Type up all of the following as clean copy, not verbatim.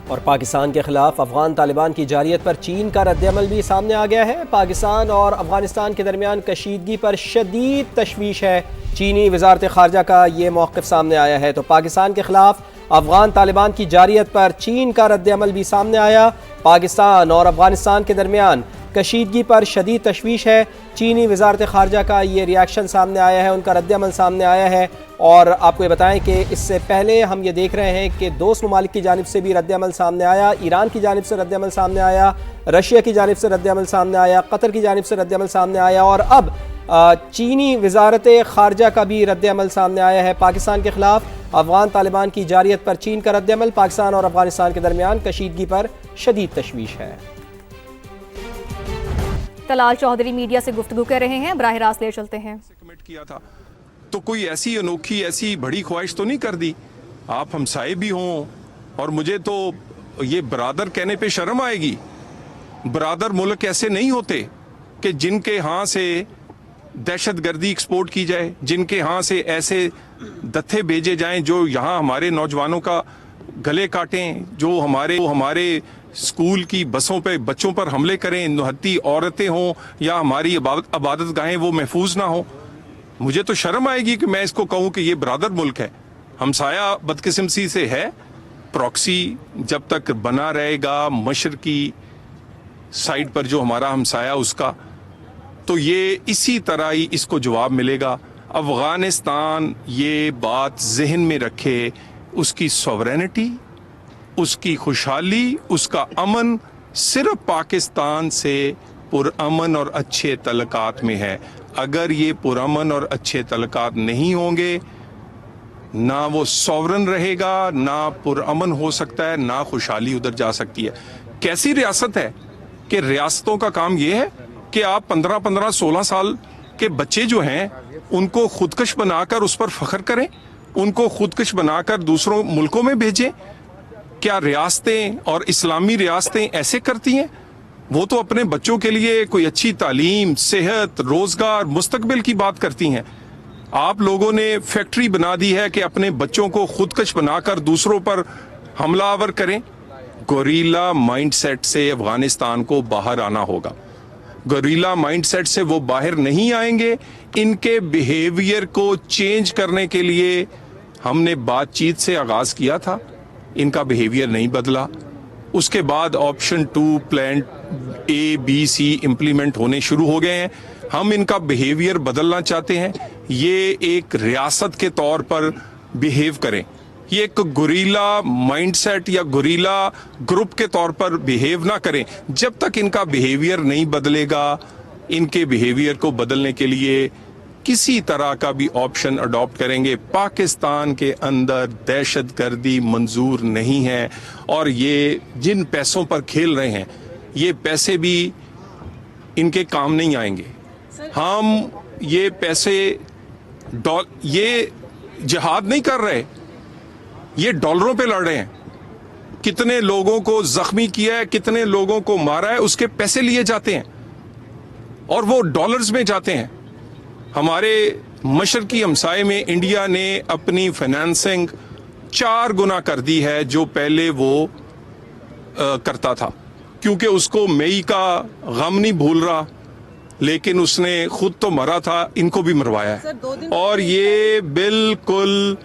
اور پاکستان کے خلاف افغان طالبان کی جارحیت پر چین کا رد عمل بھی سامنے آ گیا ہے۔ پاکستان اور افغانستان کے درمیان کشیدگی پر شدید تشویش ہے۔ چینی وزارت خارجہ کا یہ موقف سامنے آیا ہے۔ تو پاکستان کے خلاف افغان طالبان کی جارحیت پر چین کا رد عمل بھی سامنے آیا۔ پاکستان اور افغانستان کے درمیان کشیدگی پر شدید تشویش ہے۔ چینی وزارت خارجہ کا یہ ری ایکشن سامنے آیا ہے، ان کا رد عمل سامنے آیا ہے۔ اور آپ کو یہ بتائیں کہ اس سے پہلے ہم یہ دیکھ رہے ہیں کہ دوست ممالک کی جانب سے بھی رد عمل سامنے آیا، ایران کی جانب سے رد عمل سامنے آیا، رشیا کی جانب سے رد عمل سامنے آیا، قطر کی جانب سے رد عمل سامنے آیا، اور اب چینی وزارت خارجہ کا بھی رد عمل سامنے آیا ہے پاکستان کے خلاف۔ افغان طالبان کی جارحیت پر چین کا رد عمل، پاکستان اور افغانستان کے درمیان کشیدگی پر شدید تشویش ہے۔ طلال چودھری میڈیا سے گفتگو کر رہے ہیں، براہ راست لے چلتے ہیں۔ کمٹ کیا تھا تو کوئی ایسی انوکھی ایسی بڑی خواہش تو نہیں کر دی؟ آپ ہمسائے بھی ہوں، اور مجھے تو یہ برادر کہنے پہ شرم آئے گی۔ برادر ملک ایسے نہیں ہوتے کہ جن کے ہاں سے دہشت گردی ایکسپورٹ کی جائے، جن کے ہاں سے ایسے دتھے بھیجے جائیں جو یہاں ہمارے نوجوانوں کا گلے کاٹیں، جو ہمارے اسکول کی بسوں پہ بچوں پر حملے کریں، نہتی عورتیں ہوں یا ہماری عبادت گاہیں وہ محفوظ نہ ہوں۔ مجھے تو شرم آئے گی کہ میں اس کو کہوں کہ یہ برادر ملک ہے۔ ہمسایہ بدقسمتی سے ہے، پراکسی جب تک بنا رہے گا مشرقی سائڈ پر جو ہمارا ہمسایہ اس کا، تو یہ اسی طرح ہی اس کو جواب ملے گا۔ افغانستان یہ بات ذہن میں رکھے، اس کی سوورینٹی، اس کی خوشحالی، اس کا امن صرف پاکستان سے پرامن اور اچھے تعلقات میں ہے۔ اگر یہ پرامن اور اچھے تعلقات نہیں ہوں گے، نہ وہ سوورن رہے گا، نہ پرامن ہو سکتا ہے، نہ خوشحالی ادھر جا سکتی ہے۔ کیسی ریاست ہے کہ ریاستوں کا کام یہ ہے کہ آپ 15 16 سال کے بچے جو ہیں ان کو خودکش بنا کر اس پر فخر کریں، ان کو خودکش بنا کر دوسروں ملکوں میں بھیجیں۔ کیا ریاستیں اور اسلامی ریاستیں ایسے کرتی ہیں؟ وہ تو اپنے بچوں کے لیے کوئی اچھی تعلیم، صحت، روزگار، مستقبل کی بات کرتی ہیں۔ آپ لوگوں نے فیکٹری بنا دی ہے کہ اپنے بچوں کو خودکش بنا کر دوسروں پر حملہ آور کریں۔ گوریلا مائنڈ سیٹ سے افغانستان کو باہر آنا ہوگا۔ گوریلا مائنڈ سیٹ سے وہ باہر نہیں آئیں گے۔ ان کے بیہیویئر کو چینج کرنے کے لیے ہم نے بات چیت سے آغاز کیا تھا، ان کا بیہیویئر نہیں بدلا۔ اس کے بعد option 2 plan A B C implement ہونے شروع ہو گئے ہیں۔ ہم ان کا بیہیویئر بدلنا چاہتے ہیں۔ یہ ایک ریاست کے طور پر بیہیو کریں، یہ ایک گوریلا مائنڈ سیٹ یا گوریلا گروپ کے طور پر بیہیو نہ کریں۔ جب تک ان کا بیہیویئر نہیں بدلے گا، ان کے بیہیویئر کو بدلنے کے لیے کسی طرح کا بھی آپشن اڈاپٹ کریں گے۔ پاکستان کے اندر دہشت گردی منظور نہیں ہے، اور یہ جن پیسوں پر کھیل رہے ہیں یہ پیسے بھی ان کے کام نہیں آئیں گے۔ ہم یہ پیسے یہ جہاد نہیں کر رہے، یہ ڈالروں پہ لڑ رہے ہیں۔ کتنے لوگوں کو زخمی کیا ہے، کتنے لوگوں کو مارا ہے، اس کے پیسے لیے جاتے ہیں اور وہ ڈالرز میں جاتے ہیں۔ ہمارے مشرقی ہمسائے میں انڈیا نے اپنی فائنانسنگ 4 گنا کر دی ہے جو پہلے وہ کرتا تھا، کیونکہ اس کو مئی کا غم نہیں بھول رہا، لیکن اس نے خود تو مرا تھا، ان کو بھی مروایا ہے۔ اور یہ بالکل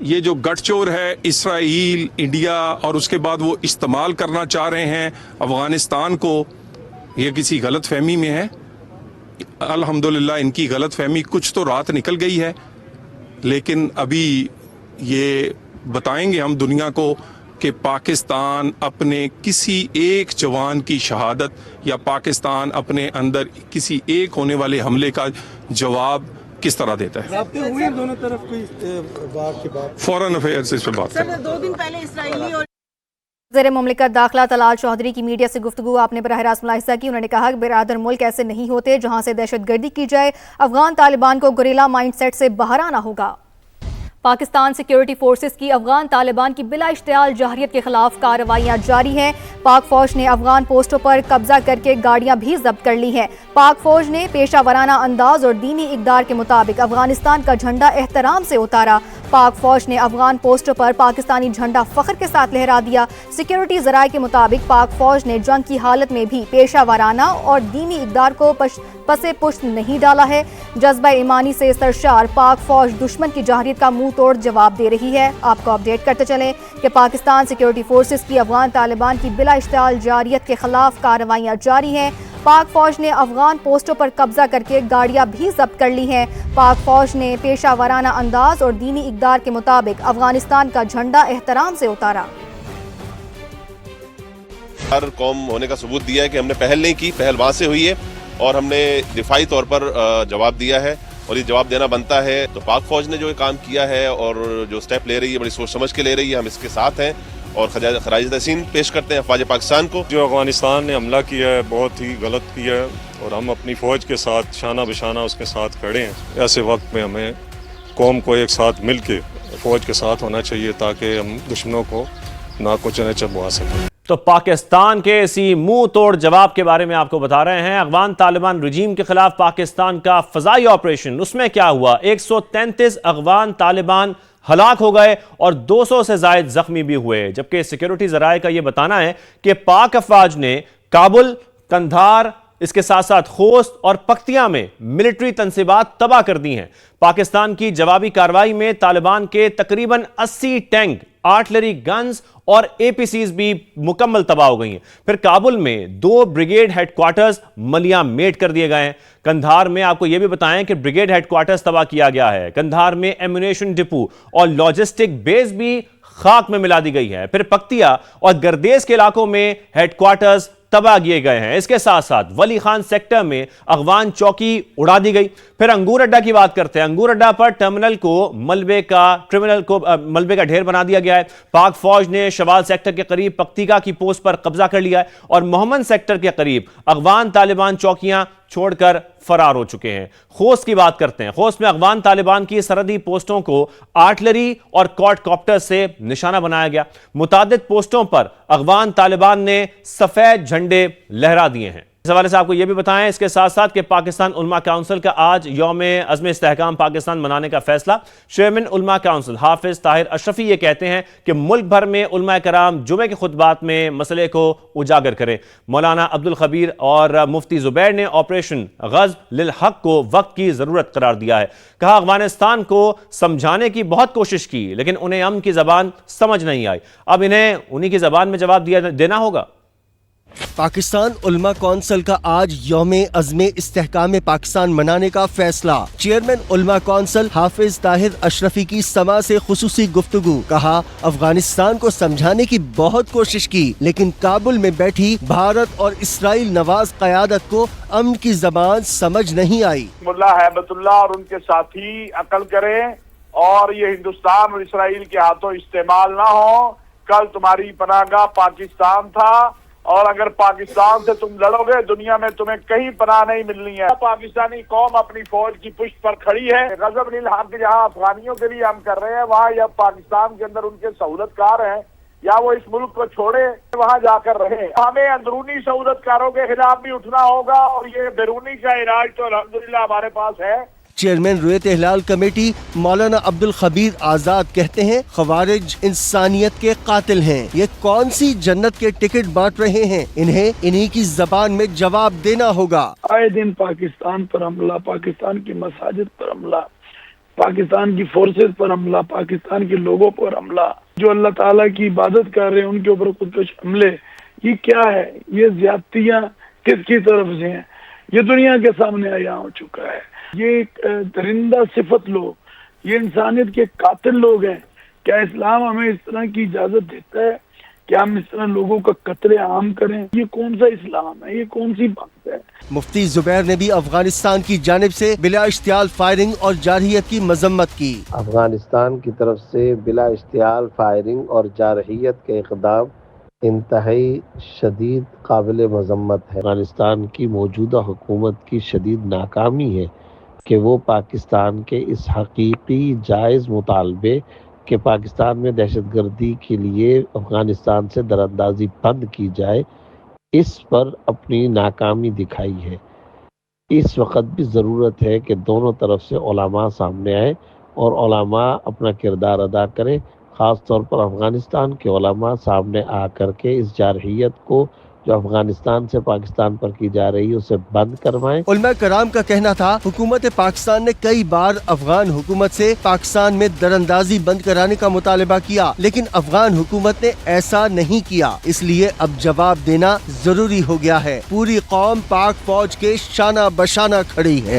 یہ جو گٹھ چور ہے اسرائیل، انڈیا، اور اس کے بعد وہ استعمال کرنا چاہ رہے ہیں افغانستان کو، یہ کسی غلط فہمی میں ہے۔ الحمدللہ ان کی غلط فہمی کچھ تو رات نکل گئی ہے، لیکن ابھی یہ بتائیں گے ہم دنیا کو کہ پاکستان اپنے کسی ایک جوان کی شہادت یا پاکستان اپنے اندر کسی ایک ہونے والے حملے کا جواب کس طرح دیتا ہے۔ رابطے ہوئے دونوں طرف کوئی بات کے بعد فورن افیئرز اس پہ بات کریں۔ 2 دن پہلے اسرائیلی اور وزیر مملکت داخلہ طلال چودھری کی میڈیا سے گفتگو آپ نے براہ راست ملاحظہ کی۔ انہوں نے کہا کہ برادر ملک ایسے نہیں ہوتے جہاں سے دہشت گردی کی جائے، افغان طالبان کو گوریلا مائنڈ سیٹ سے باہر آنا ہوگا۔ پاکستان سیکیورٹی فورسز کی افغان طالبان کی بلا اشتعال جارحیت کے خلاف کارروائیاں جاری ہیں۔ پاک فوج نے افغان پوسٹوں پر قبضہ کر کے گاڑیاں بھی ضبط کر لی ہیں۔ پاک فوج نے پیشہ ورانہ انداز اور دینی اقدار کے مطابق افغانستان کا جھنڈا احترام سے اتارا۔ پاک فوج نے افغان پوسٹوں پر پاکستانی جھنڈا فخر کے ساتھ لہرا دیا۔ سیکیورٹی ذرائع کے مطابق پاک فوج نے جنگ کی حالت میں بھی پیشہ ورانہ اور دینی اقدار کو پسے پشت نہیں ڈالا ہے۔ جذبہ ایمانی سے سرشار پاک فوج دشمن کی جارحیت کا منہ توڑ جواب دے رہی ہے۔ آپ کو اپڈیٹ کرتے چلیں کہ پاکستان سیکیورٹی فورسز کی افغان طالبان کی بلا اشتعال جارحیت کے خلاف کارروائیاں جاری ہیں۔ پاک فوج نے افغان پوسٹوں پر قبضہ کر کے گاڑیاں بھی ضبط کر لی ہیں۔ پاک فوج نے پیشہ ورانہ انداز اور دینی اقدار کے مطابق افغانستان کا جھنڈا احترام سے اتارا۔ ہر قوم ہونے کا ثبوت دیا ہے کہ ہم نے پہل نہیں کی، پہل وہاں سے ہوئی ہے اور ہم نے دفاعی طور پر جواب دیا ہے اور یہ جواب دینا بنتا ہے۔ تو پاک فوج نے جو کام کیا ہے اور جو سٹیپ لے رہی ہے بڑی سوچ سمجھ کے لے رہی ہے، ہم اس کے ساتھ ہیں اور خراج تحسین پیش کرتے ہیں افواج پاکستان کو۔ جو افغانستان نے حملہ کیا ہے بہت ہی غلط کیا ہے اور ہم اپنی فوج کے ساتھ شانہ بشانہ اس کے ساتھ کھڑے ہیں۔ ایسے وقت میں ہمیں قوم کو ایک ساتھ مل کے فوج کے ساتھ ہونا چاہیے تاکہ ہم دشمنوں کو ناکچ چبوا سکیں۔ تو پاکستان کے اسی منہ توڑ جواب کے بارے میں آپ کو بتا رہے ہیں۔ افغان طالبان رجیم کے خلاف پاکستان کا فضائی آپریشن، اس میں کیا ہوا؟ 133 افغان طالبان ہلاک ہو گئے اور 200 سے زائد زخمی بھی ہوئے، جبکہ سیکیورٹی ذرائع کا یہ بتانا ہے کہ پاک افواج نے کابل، قندھار، اس کے ساتھ ساتھ خوست اور پکتیا میں ملٹری تنصیبات تباہ کر دی ہیں۔ پاکستان کی جوابی کارروائی میں طالبان کے تقریباً 80 ٹینک، آرٹلری گنز اور APCs بھی مکمل تباہ ہو گئی ہیں۔ پھر کابل میں 2 بریگیڈ ہیڈ کوارٹرز ملیاں میٹ کر دیے گئے ہیں۔ قندھار میں آپ کو یہ بھی بتائیں کہ بریگیڈ ہیڈ کوارٹرز تباہ کیا گیا ہے۔ قندھار میں ایمونیشن ڈپو اور لاجسٹک بیس بھی خاک میں ملا دی گئی ہے۔ پھر پکتیا اور گردیز کے علاقوں میں ہیڈ کوارٹرز تباہ کیے گئے ہیں۔ اس کے ساتھ ساتھ ولی خان سیکٹر میں افغان چوکی اڑا دی گئی۔ پھر انگور اڈا کی بات کرتے ہیں۔ انگور اڈا پر ٹرمینل کو ملبے کا ڈھیر بنا دیا گیا ہے۔ پاک فوج نے شوال سیکٹر کے قریب پکتیکا کی پوسٹ پر قبضہ کر لیا ہے اور محمد سیکٹر کے قریب افغان طالبان چوکیاں چھوڑ کر فرار ہو چکے ہیں۔ خوست کی بات کرتے ہیں۔ خوست میں افغان طالبان کی سرحدی پوسٹوں کو آرٹلری اور کواڈ کاپٹر سے نشانہ بنایا گیا۔ متعدد پوسٹوں پر افغان طالبان نے سفید جھنڈے لہرا دیے ہیں۔ اس حوالے سے آپ کو یہ بھی بتائیں اس کے ساتھ ساتھ کہ پاکستان علماء کونسل کا آج یوم عزم استحکام پاکستان منانے کا فیصلہ۔ چیئرمین علماء کونسل حافظ طاہر اشرفی یہ کہتے ہیں کہ ملک بھر میں علماء کرام جمعے کے خطبات میں مسئلے کو اجاگر کریں۔ مولانا عبدالخبیر اور مفتی زبیر نے آپریشن غزب للحق کو وقت کی ضرورت قرار دیا ہے۔ کہا افغانستان کو سمجھانے کی بہت کوشش کی لیکن انہیں امن کی زبان سمجھ نہیں آئی، اب انہیں انہی کی زبان میں جواب دینا ہوگا۔ پاکستان علماء کونسل کا آج یوم عزم استحکام پاکستان منانے کا فیصلہ۔ چیئرمین علماء کونسل حافظ طاہر اشرفی کی سما سے خصوصی گفتگو۔ کہا افغانستان کو سمجھانے کی بہت کوشش کی لیکن کابل میں بیٹھی بھارت اور اسرائیل نواز قیادت کو امن کی زبان سمجھ نہیں آئی۔ ملا ہیبت اللہ اور ان کے ساتھی عقل کریں اور یہ ہندوستان اور اسرائیل کے ہاتھوں استعمال نہ ہو۔ کل تمہاری پناہ گاہ پاکستان تھا اور اگر پاکستان سے تم لڑو گے دنیا میں تمہیں کہیں پناہ نہیں ملنی ہے۔ پاکستانی قوم اپنی فوج کی پشت پر کھڑی ہے۔ غضب للحق جہاں افغانیوں کے لیے ہم کر رہے ہیں وہاں یا پاکستان کے اندر ان کے سہولت کار ہیں یا وہ اس ملک کو چھوڑے وہاں جا کر رہے۔ ہمیں اندرونی سہولت کاروں کے خلاف بھی اٹھنا ہوگا اور یہ بیرونی کا علاج تو الحمدللہ ہمارے پاس ہے۔ چیئرمین رویت ہلال کمیٹی مولانا عبدالخبیر آزاد کہتے ہیں خوارج انسانیت کے قاتل ہیں۔ یہ کون سی جنت کے ٹکٹ بانٹ رہے ہیں؟ انہیں انہی کی زبان میں جواب دینا ہوگا۔ آئے دن پاکستان پر حملہ، پاکستان کی مساجد پر حملہ، پاکستان کی فورسز پر حملہ، پاکستان کے لوگوں پر حملہ، جو اللہ تعالیٰ کی عبادت کر رہے ہیں ان کے اوپر خودکش حملے، یہ کیا ہے؟ یہ زیادتیاں کس کی طرف سے ہیں؟ یہ دنیا کے سامنے عیاں ہو چکا ہے۔ یہ ایک درندہ صفت لوگ، یہ انسانیت کے قاتل لوگ ہیں۔ کیا اسلام ہمیں اس طرح کی اجازت دیتا ہے کہ ہم اس طرح لوگوں کا قتل عام کریں؟ یہ کون سا اسلام ہے؟ یہ کون سی بات ہے؟ مفتی زبیر نے بھی افغانستان کی جانب سے بلا اشتعال فائرنگ اور جارحیت کی مذمت کی۔ افغانستان کی طرف سے بلا اشتعال فائرنگ اور جارحیت کے اقدام انتہائی شدید قابل مذمت ہے۔ افغانستان کی موجودہ حکومت کی شدید ناکامی ہے کہ وہ پاکستان کے اس حقیقی جائز مطالبے کہ پاکستان میں دہشت گردی کے لیے افغانستان سے دراندازی بند کی جائے، اس پر اپنی ناکامی دکھائی ہے۔ اس وقت بھی ضرورت ہے کہ دونوں طرف سے علماء سامنے آئیں اور علماء اپنا کردار ادا کریں، خاص طور پر افغانستان کے علماء سامنے آ کر کے اس جارحیت کو جو افغانستان سے پاکستان پر کی جا رہی ہے اسے بند کروائیں۔ علماء کرام کا کہنا تھا حکومت پاکستان نے کئی بار افغان حکومت سے پاکستان میں دراندازی بند کرانے کا مطالبہ کیا، لیکن افغان حکومت نے ایسا نہیں کیا، اس لیے اب جواب دینا ضروری ہو گیا ہے۔ پوری قوم پاک فوج کے شانہ بشانہ کھڑی ہے۔